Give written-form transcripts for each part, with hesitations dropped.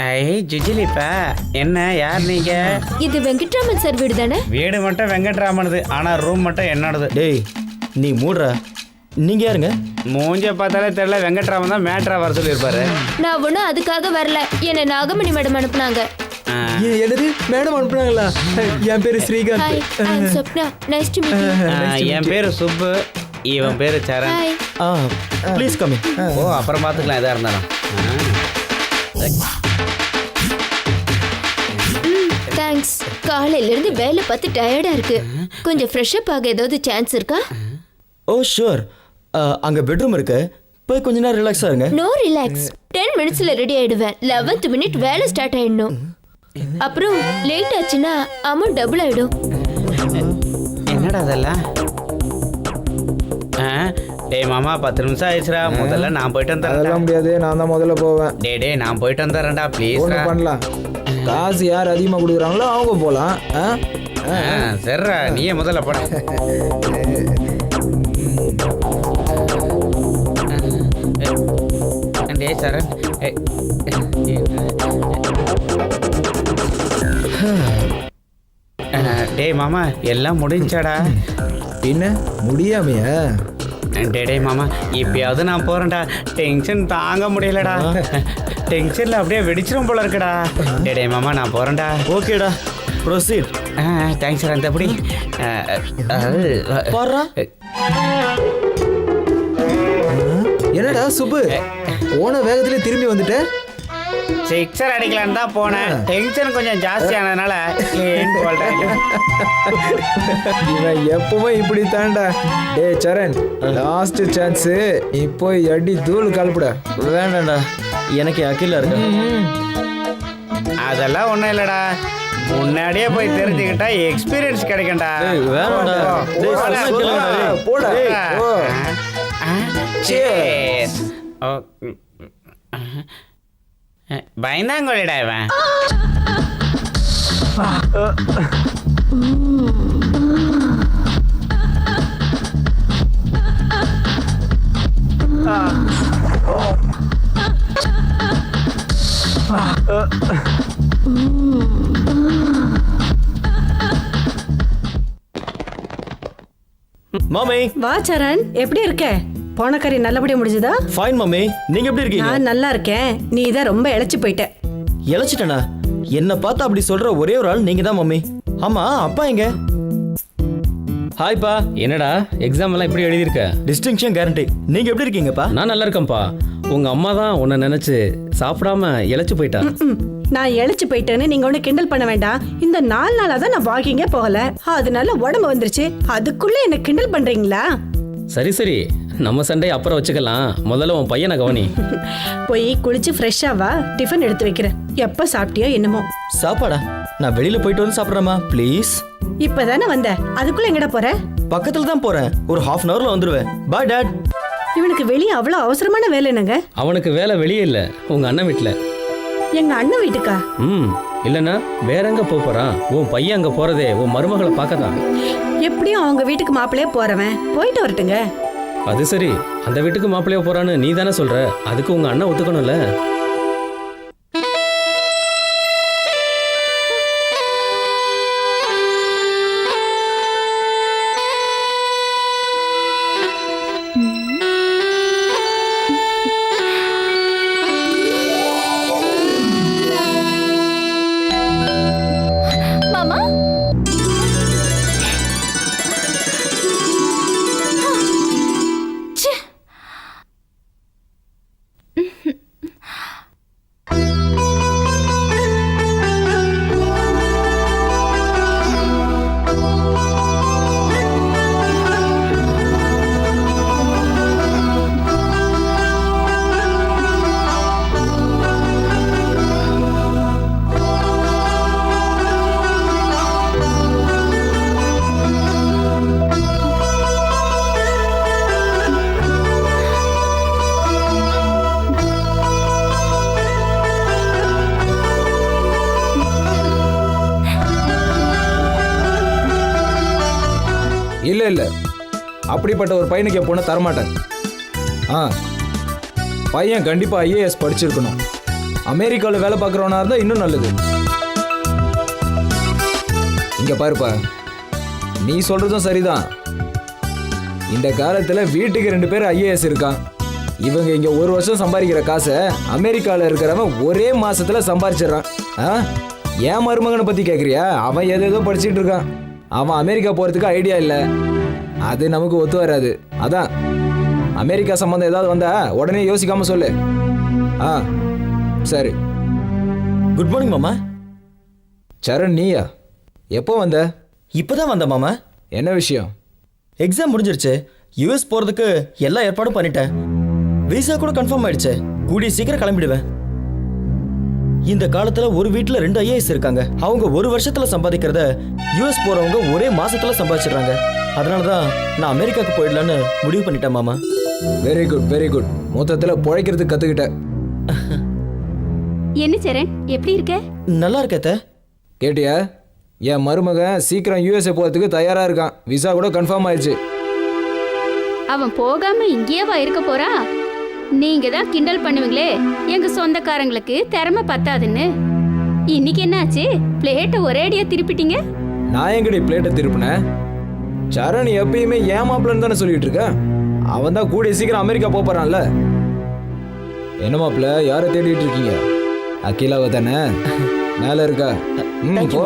ஐ ஜுஜிலிப்பா என்ன யார் நீங்க? இது வெங்கட்ராமன் சார் வீடு தானே? வீடு மட்டும் வெங்கட்ராமனுது, ஆனா ரூம் மட்டும் என்னோடது. டேய் நீ மூடுற. நீங்க யாருங்க? மூஞ்ச பார்த்தாலே தெரியல, வெங்கட்ராமன் தான் மேட்ரா வர சொல்லியிருப்பாரு. நான் ஒன்றும் அதுக்காக வரல, என்னை நாகமணி மேடம் அனுப்புனாங்க. என்னது மேடம் அனுப்புனாங்களா? என் பேரு hi, Srikanth. I am Swapna. Nice to meet you. என் பேரு சுப்பு, இவன் பேரு சரண். ஹாய். Please come. ஓ அப்புறம் பார்த்துக்கலாம் எதா இருந்தாலும். தேங்க்ஸ். காலையில இருந்து வேலை பார்த்து டயர்டா இருக்கு. கொஞ்சம் ஃப்ரெஷ் அப் ஆக ஏதாவது சான்ஸ் இருக்கா? ஓ ஷூர். அங்க பெட்ரூம் இருக்கு, போய் கொஞ்ச நேரம் ரிலாக்ஸா இருங்க. No relax. 10 மினிட்ஸ்ல ரெடி ஆயிடுவேன். 11th மினிட் வேலை ஸ்டார்ட் ஆயிடணும். அப்புறம் லேட் ஆச்சுன்னா அமௌண்ட் டபுள் ஆயிடும். என்னடா அதெல்லாம்? டேய் மாமா 10 நிமிஷம் ஆயிடுச்சுடா, முதல்ல நான் போயிட்டு அதெல்லாம் வந்துடுறேன். முடியாது, நான் தான் முதல்ல போவேன். டேய் நான் போயிட்டு வந்துடுறேன்டா ப்ளீஸ். ஒன்று பண்ணலாம், காசு யார் அதிகமாக கொடுக்குறாங்களோ அவங்க போகலாம். சரிடா நீயே முதல்ல போட. டேய் சரண், டேய் மாமா எல்லாம் முடிஞ்சாடா? பின்ன முடியாமையா? டேய் மாமா இப்பயாவது நான் போறேன்டா, டென்ஷன் தாங்க முடியலடா. டென்ஷன்ல அப்படியே வெடிச்சிரும் போல இருக்குடா. டேய் மாமா நான் போறேன்டா. ஓகேடா, ப்ரொசீட். Thanks sir. அந்த எப்படி பாருடா. என்னடா சுப்பு, போன வேகத்திலே திரும்பி வந்துட்ட? சிக்ஸர் அடிக்கலான்னு தான் போனேன், டென்ஷன் கொஞ்சம் ஜாஸ்தி ஆனதுனால இவன் எப்பவுமே இப்படி தாண்டா. டே சரண், லாஸ்ட் சான்ஸ், இப்போ அடி தூள் கலப்புட. வேண்டாம்டா, எனக்கு அகிலா இருக்கு. அதெல்லாம் ஒன்றும் இல்லைடா, முன்னாடியே போய் தெரிஞ்சுக்கிட்டா எக்ஸ்பீரியன்ஸ் கிடைக்கும்டா. வேண்டாம்டா. டேய், சொன்னா கேளுடா, டேய். போடா. ஓ. Cheers. பயந்தாங்கோலிடா இவன். மாமி. வா சரண், எப்படி இருக்க? போன கறி நல்லபடியா முடிஞ்சதா? ஃபைன் மாமி, நீங்க எப்படி இருக்கீங்க? நான் நல்லா இருக்கேன். நீ தான் ரொம்ப இளைச்சு போயிட்ட. இழைச்சிட்டேனா? என்ன பார்த்து அப்படி சொல்ற ஒரே ஒரு ஆள் நீங்க தான் மாமி. ஆமா, அப்பா எங்க? ஹாய்ப்பா, என்னடா எக்ஸாம் எல்லாம் இப்படி எழுதியிருக்க? Distinction guarantee. நீங்க எப்படி இருக்கீங்கப்பா? நான் நல்லா இருக்கேன்ப்பா. உங்க அம்மா தான் உன்னை நினைச்சு சாப்பிடாம இழைச்சு போயிட்டா. நான் இளைச்சு போயிட்டேன்னு நீங்க ஒண்ணு கிண்டல் பண்ண வேண்டாம். இந்த 4 நாளா தான் நான் வாக்கிங்கே போகல, அதனால உடம்பு வந்துருச்சு. அதுக்குள்ள என்ன கிண்டல் பண்றீங்களா? சரி சரி, நம்ம சண்டை அப்புறம் வச்சுக்கலாம். முதல்ல உன் பையனை கவனி. போய் குளிச்சு ஃப்ரெஷ்ஷா வா, டிஃபன் எடுத்து வைக்கிறேன். எப்ப சாப்பிட்டியோ என்னமோ. சாப்பாடா? நான் வெளியில போயிட்டு வந்து சாப்பிட்றேமா ப்ளீஸ். இப்பதானே வந்த, அதுக்குள்ள எங்கடா போற? பக்கத்துல தான் போறேன், ஒரு 1/2 hourல வந்துருவேன். பாய் டாட். இவனுக்கு வெளியே அவ்வளவு அவசரமான வேலை என்னங்க? அவனுக்கு வேலை வெளியே இல்ல, உங்க அண்ணன் வீட்டுல. எங்க அண்ணன் வீட்டுக்கா? இல்லைன்னா வேற எங்க போறான்? உன் பையன் அங்க போறதே உன் மருமகளை பார்க்கதான். எப்படியும் அவங்க வீட்டுக்கு மாப்பிள்ளையே போறவன், போயிட்டு வரட்டுங்க. அது சரி, அந்த வீட்டுக்கு மாப்பிள்ளைய போறான்னு நீ தானே சொல்ற, அதுக்கு உங்க அண்ணன் ஒத்துக்கணும்ல. மாமா ச்சே. இல்லை இல்லை, அப்படிப்பட்ட ஒரு பையனுக்கு என் பொண்ணை தரமாட்டேன். பையன் கண்டிப்பாக IAS படிச்சிருக்கணும். அமெரிக்காவில் வேலை பார்க்குறவனா இருந்தால் இன்னும் நல்லது. இங்க பாருப்பா, நீ சொல்றதும் சரிதான். இந்த காலத்துல வீட்டுக்கு 2 பேர் ஐஏஎஸ் இருக்கான். இவங்க இங்க 1 வருஷம் சம்பாதிக்கிற காசை அமெரிக்காவில் இருக்கிறவன் ஒரே மாசத்துல சம்பாதிச்சிடறான். என் மருமகனை பத்தி கேட்குறியா? அவன் ஏதேதோ படிச்சுட்டு இருக்கான். அவன் அமெரிக்கா போறதுக்கு ஐடியா இல்லை. அது நமக்கு ஒத்து வராது. அதான் அமெரிக்கா சம்பந்தம் ஏதாவது வந்தா உடனே யோசிக்காம சொல்லு. சரி. குட் மார்னிங் மாமா. சரண், நீயா? எப்போ வந்த? இப்போதான் வந்த மாமா. என்ன விஷயம்? எக்ஸாம் முடிஞ்சிருச்சு. யூஎஸ் போகிறதுக்கு எல்லா ஏற்பாடும் பண்ணிட்டேன். விசா கூட கன்ஃபார்ம் ஆயிடுச்சு. கூடிய சீக்கிரம் கிளம்பிடுவேன். இந்த காலத்துல ஒரு வீட்டில் 2 ஐஏஎஸ் இருக்காங்க. அவங்க 1 வருஷத்துல சம்பாதிக்கிறத யூஎஸ் போறவங்க ஒரே மாசத்துல சம்பாதிச்சிடுறாங்க. அதனால தான் நான் அமெரிக்காவுக்கு போயிடலான்னு முடிவு பண்ணிட்டேன் மாமா. Very good, very good. மொத்தத்தில் பிழைக்கிறதுக்கு கற்றுக்கிட்டேன். என்ன சரண், எப்படி இருக்க? நல்லா இருக்கேத்த. கேட்டியா? என் மருமகன் சீக்கிரம் யூஎஸ்ஏ போகிறதுக்கு தயாராக இருக்கான். விசா கூட கன்ஃபார்ம் ஆயிடுச்சு. அவன் போகாம இங்கேயேவா இருக்க போறான்? நீங்க தான் கிண்டல் பண்ணுவீங்களே எங்க சொந்தக்காரங்களுக்கு திறமை பத்தாதுன்னு. இன்னைக்கு என்னாச்சு? பிளேட்டை ஒரேடியா திருப்பிட்டீங்க. நான் எங்கடி பிளேட்டை திருப்பினேன்? சரண் எப்பயுமே ஏமாப்பிளன்னு தானே சொல்லிட்டு இருக்கேன். அவன் தான் கூடிய சீக்கிரம் அமெரிக்கா போறான்ல. என்ன மாப்பிள்ள, யாரை தேடிட்டு இருக்கீங்க? அகிலாவை தானே? மேல இருக்கா? போ.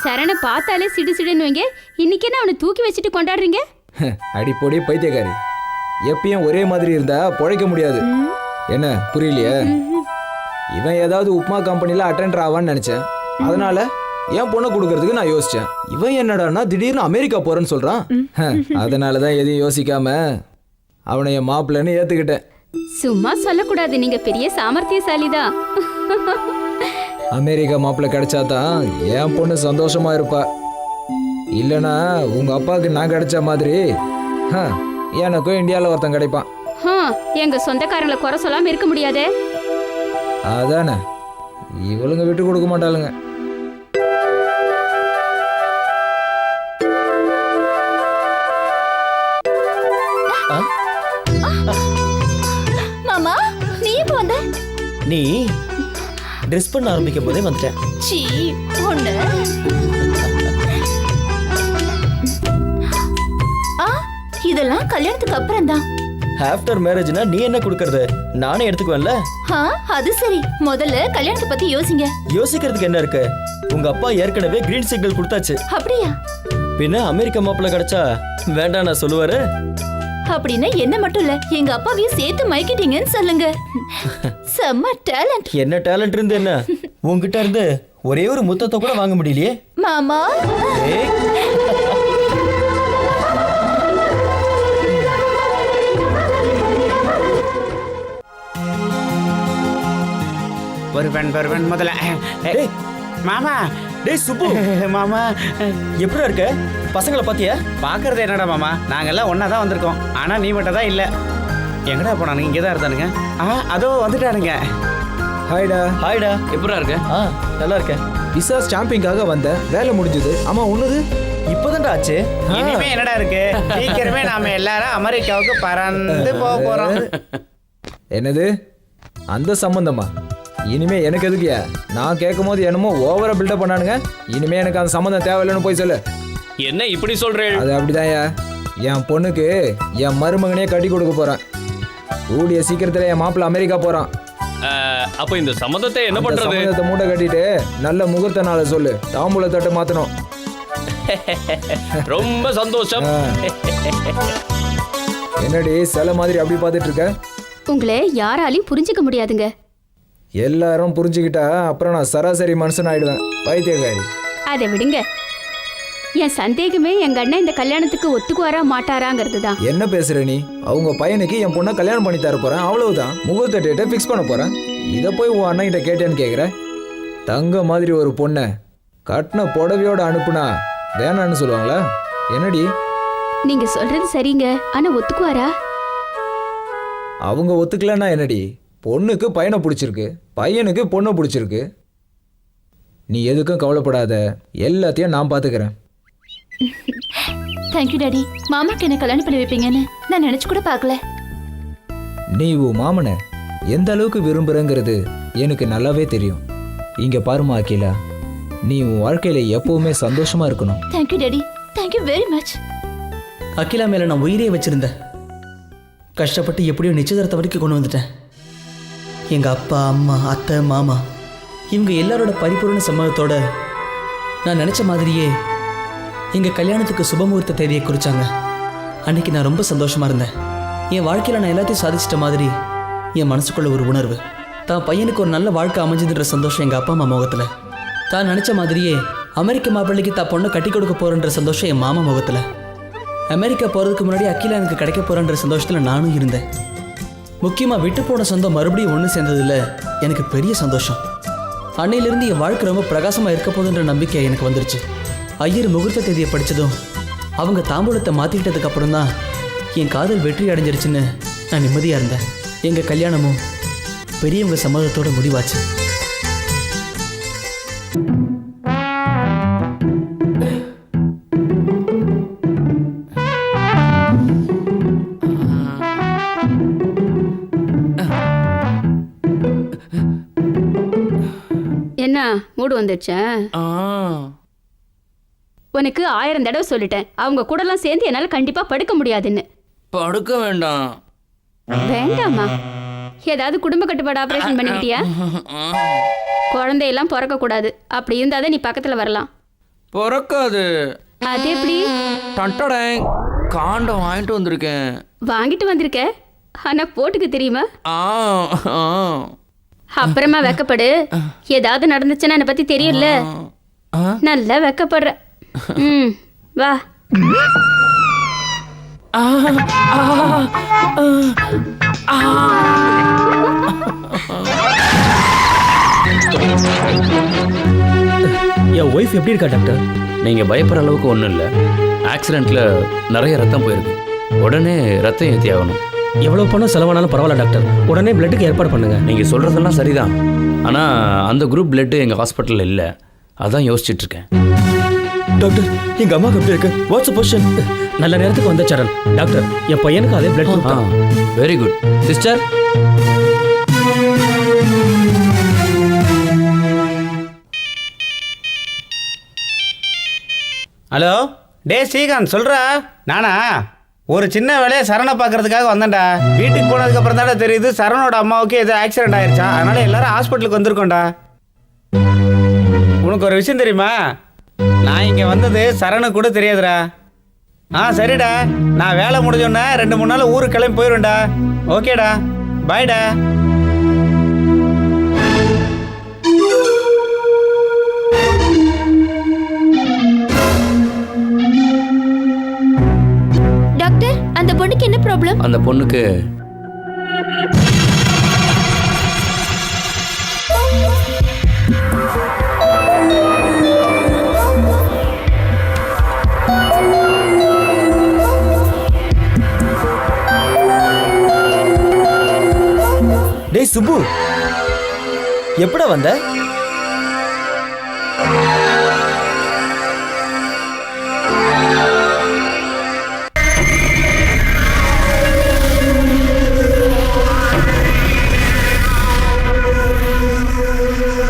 சரணை பார்த்தாலே சிடு சிடுன்னு வைங்க. இன்னைக்கு என்ன அவனை தூக்கி வச்சுட்டு கொண்டாடுறீங்க? அடிப்பொடி பைத்தியக்காரி. எப்பயும் ஒரே மாதிரி இருந்தா பொழைக்க முடியாது. என்ன புரியலையே? இவன் ஏதாவது உப்மா கம்பெனில அட்டெண்டர் ஆவான்னு நினைச்சேன். அதனால என் பொண்ணை கொடுக்கறதுக்கு நான் யோசிச்சேன். இவன் என்னடான்னா திடீர்னு அமெரிக்கா போறேன்னு சொல்றான். அதனாலதான் எதையும் யோசிக்காம அவனை என் மாப்பிள்ளைன்னு ஏத்துக்கிட்டேன். சும்மா சொல்லக்கூடாது, நீங்க பெரிய சாமர்த்தியசாலிதான். அமெரிக்கா மாப்பிள்ளை கிடைச்சாதான் என் பொண்ணு சந்தோஷமா இருப்பா. இல்லனா உங்க அப்பாவுக்கு நான் கிடைச்ச மாதிரி எனக்கும் இந்தியாவில் ஒருத்தன் கிடைப்பான். எங்க சொந்தக்காரங்களை குறை சொல்லாம இருக்க முடியாதே. அதானே, இவளுங்க விட்டு கொடுக்க மாட்டாளுங்க. மாமா, நீ எப்போ வந்த? நீ ட்ரெஸ் பண்ண ஆரம்பிக்கும் போதே வந்துட்டேன். சீ, ஒண்ணு. இதெல்லாம் கல்யாணத்துக்கு அப்புறம் தான். ஆஃப்டர் மேரேஜ்னா நீ என்ன கொடுக்கறது? நானே எடுத்துக்குவேன்ல. அது சரி, முதல்ல கல்யாணத்தை பத்தி யோசிங்க. யோசிக்கிறதுக்கு என்ன இருக்கு? உங்க அப்பா ஏற்கனவே கிரீன் சிக்னல் கொடுத்தாச்சு. அப்படியா? பின்ன அமெரிக்கா மாப்பிள்ளை கிடைச்சா வேண்டாம் நான் சொல்லுவாரு. அப்படின்னா என்ன மட்டும் இல்ல, எங்க அப்பாவையும் சேர்த்து மயக்கிட்டீங்கன்னு சொல்லுங்க. செம்ம டேலண்ட். என்ன டேலண்ட் இருந்து என்ன? உங்ககிட்ட இருந்து ஒரே ஒரு முத்தத்தை கூட வாங்க முடியலையே மாமா. வருவன் முதல்ல. மாமா. டேய் சுப்பு. மாமா எப்படி இருக்க? பசங்களை பாத்தியா? பாக்குறது என்னடா மாமா, நாங்கெல்லாம் ஒன்னா தான் வந்திருக்கோம். ஆனா நீ மட்டும் தான் இல்ல. எங்கடா போனானுங்க? இங்கே தான் இருந்தானுங்க. அதோ வந்துட்டானுங்க. ஹாய்டா. ஹாய்டா. எப்படா இருக்க? நல்லா இருக்கேன். விசா ஸ்டாம்பிங்காக வந்த, வேலை முடிஞ்சது. ஆமா, உன்னது இப்போதான்டா ஆச்சு. இனிமே என்னடா இருக்கு? சீக்கிரமே நாம எல்லாரும் அமெரிக்காவுக்கு பறந்து போக போறோம். என்னது? அந்த சம்பந்தமா? இனிமே எனக்கு எதுக்குயா? நான் கேட்கும் போது என்னமோ ஓவரா பில்டப் பண்ணானுங்க. இனிமே எனக்கு அந்த சம்பந்தம் தேவையில்லைன்னு போய் சொல்லு. என்ன இப்படி சொல்றேன்? அது அப்படிதான்யா. என் பொண்ணுக்கு என் மருமகனே கட்டி கொடுக்க போறேன். கூடிய சீக்கிரத்துல என் மாப்பிள்ள அமெரிக்கா போறான். அப்ப இந்த சம்மந்தத்தை என்ன பண்றது? சம்பந்தத்தை மூட்டை கட்டிட்டு நல்ல முகூர்த்த நாளை சொல்லு. தாம்பூல தட்டு மாத்தணும். ரொம்ப சந்தோஷம். என்னடி சில மாதிரி அப்படி பார்த்துட்டு இருக்க? உங்களை யாராலையும் புரிஞ்சுக்க முடியாதுங்க. எல்லாரும் புரிஞ்சுக்கிட்டா அப்புறம் நான் சராசரி மனுஷன் ஆயிடுவேன். பைத்தியக்காரி. அதை விடுங்க. என் சந்தேகமே எங்க அண்ணன் இந்த கல்யாணத்துக்கு ஒத்துக்குவாரா மாட்டாராங்கிறது தான். என்ன பேசுற நீ? அவங்க பையனுக்கு என் பொண்ணை கல்யாணம் பண்ணி தர போறேன், அவ்வளவுதான். முகூர்த்த டேட்டை ஃபிக்ஸ் பண்ண போறேன். இதை போய் உன் அண்ணன் கிட்ட கேட்டேன்னு கேட்குற? தங்க மாதிரி ஒரு பொண்ணை கட்டின புடவையோட அனுப்புனா வேணான்னு சொல்லுவாங்களா? என்னடி? நீங்க சொல்றது சரிங்க, ஆனா ஒத்துக்குவாரா? அவங்க ஒத்துக்கலன்னா என்னடி? பொண்ணுக்கு பையனை பிடிச்சிருக்கு, பையனுக்கு பொண்ணை பிடிச்சிருக்கு. நீ எதுக்கும் கவலைப்படாத, எல்லாத்தையும் நான் பார்த்துக்கிறேன். Thank you daddy. மாமாக்கு என்ன கல்யாணம் பண்ணி வைப்பீங்கன்னு நான் நினைச்சு கூட பார்க்கல. நீ உன் மாமனை எந்த அளவுக்கு விரும்புகிறங்கிறது எனக்கு நல்லாவே தெரியும். இங்கே பாருமா அகிலா, நீ உன் வாழ்க்கையில் எப்பவுமே சந்தோஷமாக இருக்கணும். Thank you daddy, thank you very much. Akila மேலே நான் உயிரே வச்சுருந்தேன். கஷ்டப்பட்டு எப்படியோ நிச்சயதார்த்தம் வரைக்கும் கொண்டு வந்துட்டேன். எங்கள் அப்பா, அம்மா, அத்தை, மாமா இவங்க எல்லாரோட பரிபூர்ண சம்மதத்தோட நான் நினச்ச மாதிரியே எங்கள் கல்யாணத்துக்கு சுபமுகூர்த்த தேதியை குறித்தாங்க. அன்றைக்கி நான் ரொம்ப சந்தோஷமாக இருந்தேன். என் வாழ்க்கையில் நான் எல்லாத்தையும் சாதிச்சிட்ட மாதிரி என் மனசுக்குள்ள ஒரு உணர்வு. தான் பையனுக்கு ஒரு நல்ல வாழ்க்கை அமைஞ்சதுன்ற சந்தோஷம் எங்கள் அப்பா அம்மா முகத்தில். தான் நினச்ச மாதிரியே அமெரிக்க மாப்பிள்ளைக்கு தான் பொண்ணை கட்டி கொடுக்க போகிறன்ற சந்தோஷம் என் மாமா முகத்தில். அமெரிக்கா போகிறதுக்கு முன்னாடி அகிலா எனக்கு கிடைக்க போகிறன்ற சந்தோஷத்தில் நானும் இருந்தேன். முக்கியமாக விட்டு போன சொந்தம் மறுபடியும் ஒன்று சேர்ந்ததில் எனக்கு பெரிய சந்தோஷம். அன்னையிலிருந்து என் வாழ்க்கை ரொம்ப பிரகாசமாக இருக்க போகுதுன்ற நம்பிக்கை எனக்கு வந்துருச்சு. ஐயர் முகூர்த்த தேதியை படித்ததும் அவங்க தாம்பூலத்தை மாற்றிக்கிட்டதுக்கு அப்புறம் தான் என் காதல் வெற்றி அடைஞ்சிருச்சுன்னு நான் நிம்மதியாக இருந்தேன். எங்கள் கல்யாணமும் பெரியவங்க சம்மதத்தோட முடிவாச்சு. என்ன மூடு வந்துடுச்சா? உனக்கு 1000 தடவை சொல்லிட்டேன், அவங்க கூடலாம் சேர்ந்து என்னால கண்டிப்பா படுக்க முடியாதுன்னு. படுக்க வேண்டாம். வேண்டாமா? ஏதாவது குடும்ப கட்டுப்பாடு ஆபரேஷன் பண்ணிக்கிட்டியா? குழந்தையெல்லாம் பிறக்க கூடாது, அப்படி இருந்தாதான் நீ பக்கத்துல வரலாம். பிறக்காது. அது எப்படி? டண்டடேங், காண்டம் வாங்கிட்டு வந்திருக்கேன். வாங்கிட்டு வந்திருக்க, ஆனா போட்டுக்க தெரியுமா? ஆ ஆ. அப்புறமா வெக்கப்படு. ஏதாவது நடந்துச்சுன்னா என்னை பத்தி தெரியல. நல்லா வெக்கப்படுற. வா. என் ஒய்ஃப் எப்படி இருக்கா டாக்டர்? நீங்கள் பயப்படுற அளவுக்கு ஒன்றும் இல்லை. ஆக்சிடெண்ட்டில் நிறைய ரத்தம் போயிருக்கு. உடனே ரத்தம் ஏற்றி ஆகணும். எவ்வளோ பணம் செலவானாலும் பரவாயில்ல டாக்டர், உடனே பிளட்டுக்கு ஏற்பாடு பண்ணுங்க. நீங்கள் சொல்கிறதெல்லாம் சரிதான், ஆனால் அந்த குரூப் பிளட்டு எங்கள் ஹாஸ்பிட்டலில் இல்லை. அதான் யோசிச்சுட்டு இருக்கேன். டாக்டர், எங்கள் அம்மாவுக்கு எப்படி இருக்கு? What's position? நல்ல நேரத்துக்கு வந்த சரண். டாக்டர், என் பையனுக்கு அதே பிளட் குரூப் தான். Very good sister. ஹலோ, டே ஸ்ரீகாந்த் சொல்கிறா. நானா ஒரு சின்ன வேலையை சரணை பார்க்கறதுக்காக வந்தேன்டா. வீட்டுக்கு போனதுக்கு அப்புறம் தானே தெரியுது சரணோட அம்மாவுக்கு ஏதோ ஆக்சிடென்ட் ஆயிடுச்சா. அதனால எல்லாரும் ஹாஸ்பிட்டலுக்கு வந்திருக்கோம்டா. உனக்கு ஒரு விஷயம் தெரியுமா? நான் இங்கே வந்தது சரணுக்கு கூட தெரியாதுடா. சரிடா, நான் வேலை முடிஞ்சோன்னே 2-3 நாள் ஊருக்கு கிளம்பி போயிடுவேன்டா. ஓகேடா, பாய்டா. டாக்டர், அந்த பொண்ணுக்கு என்ன ப்ராப்ளம்? அந்த பொண்ணுக்கு டேய் சுப்பு, எப்படா வந்த?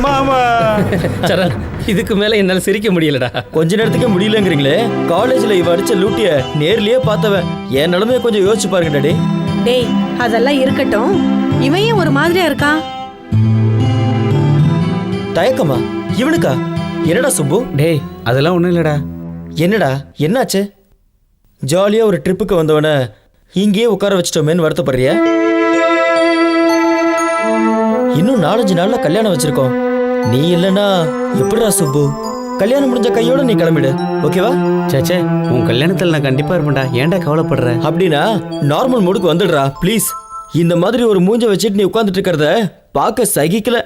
மாமா சரண், இதுக்கு மேல என்னால சிரிக்க முடியலடா. கொஞ்ச நேரத்துக்கு முடியலங்கிறீங்களே. காலேஜ்ல இவ அடிச்ச லூட்டிய நேர்லயே பார்த்தவன். என் நிலைமைய கொஞ்சம் யோசிச்சு பாருங்க டாடி. டேய், அதெல்லாம் இருக்கட்டும். இவன் ஏன் ஒரு மாதிரியா இருக்கான்? தயக்கமா இவனுக்கா? என்னடா சுப்பு? டேய், அதெல்லாம் ஒன்றும் இல்லைடா. என்னடா என்னாச்சு? ஜாலியா ஒரு ட்ரிப்புக்கு வந்தவன இங்கேயே உட்கார வச்சிட்டோமேன்னு வருத்தப்படுறிய? இன்னும் 4-5 நாள்ல கல்யாணம் வச்சிருக்கோம். நீ இல்லைன்னா எப்படிடா சுப்பு? கல்யாணம் முடிஞ்ச கையோட நீ கிளம்பிடு, ஓகேவா? சேச்சே, உன் கல்யாணத்தில் நான் கண்டிப்பாக இருப்பேன்டா. ஏன்டா கவலைப்படுற? அப்படின்னா நார்மல் மூடுக்கு வந்துடுறா ப்ளீஸ். இந்த மாதிரி ஒரு மூஞ்ச வச்சுட்டு நீ உட்காந்துட்டு இருக்கிறத பார்க்க சகிக்கல.